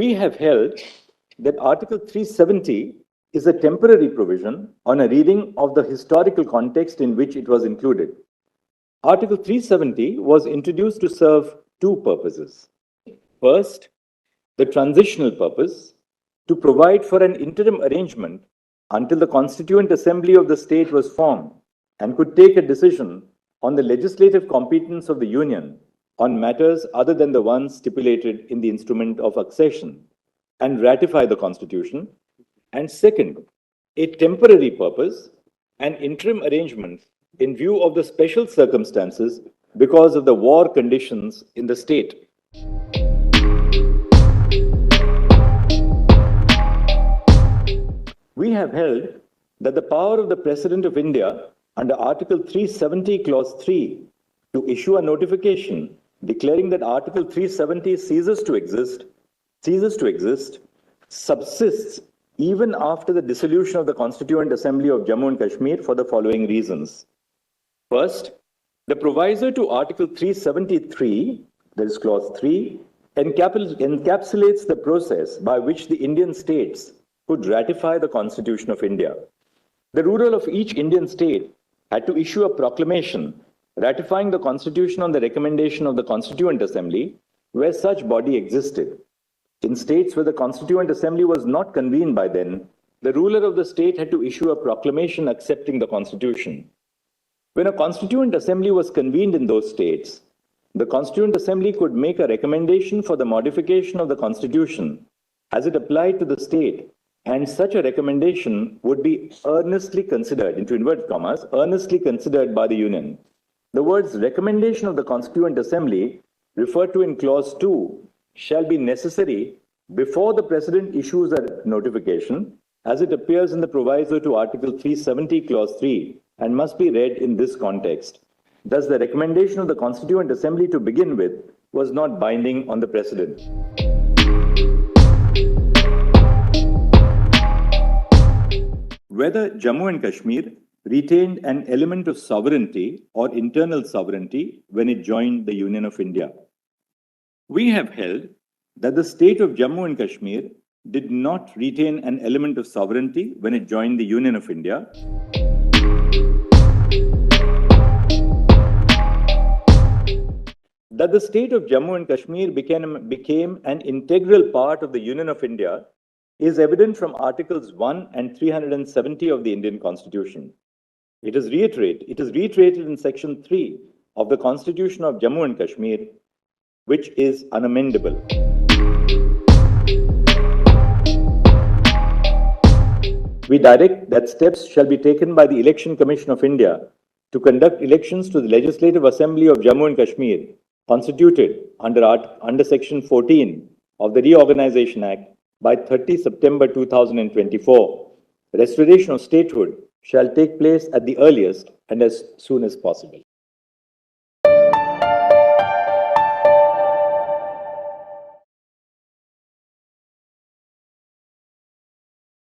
We have held that Article 370 is a temporary provision on a reading of the historical context in which it was included. Article 370 was introduced to serve two purposes. First, the transitional purpose to provide for an interim arrangement until the Constituent Assembly of the state was formed and could take a decision on the legislative competence of the Union on matters other than the ones stipulated in the instrument of accession and ratify the Constitution. And second, a temporary purpose, an interim arrangement in view of the special circumstances because of the war conditions in the state. We have held that the power of the President of India under Article 370, Clause 3, to issue a notification declaring that Article 370 ceases to exist, subsists even after the dissolution of the Constituent Assembly of Jammu and Kashmir for the following reasons. First, the proviso to Article 373, that is Clause 3, encapsulates the process by which the Indian states could ratify the Constitution of India. The ruler of each Indian state had to issue a proclamation ratifying the Constitution on the recommendation of the Constituent Assembly, where such body existed. In states where the Constituent Assembly was not convened by then, the ruler of the state had to issue a proclamation accepting the Constitution. When a Constituent Assembly was convened in those states, the Constituent Assembly could make a recommendation for the modification of the Constitution as it applied to the state, and such a recommendation would be earnestly considered, into inverted commas, earnestly considered by the Union. The words recommendation of the Constituent Assembly referred to in Clause 2 shall be necessary before the President issues a notification, as it appears in the proviso to Article 370, Clause 3, and must be read in this context. Thus, the recommendation of the Constituent Assembly to begin with was not binding on the President. Whether Jammu and Kashmir retained an element of sovereignty or internal sovereignty when it joined the Union of India. We have held that the state of Jammu and Kashmir did not retain an element of sovereignty when it joined the Union of India. That the state of Jammu and Kashmir became an integral part of the Union of India is evident from Articles 1 and 370 of the Indian Constitution. It is reiterated in Section 3 of the Constitution of Jammu and Kashmir, which is unamendable. We direct that steps shall be taken by the Election Commission of India to conduct elections to the Legislative Assembly of Jammu and Kashmir, constituted under Section 14 of the Reorganization Act by 30 September 2024. Restoration of statehood shall take place at the earliest and as soon as possible.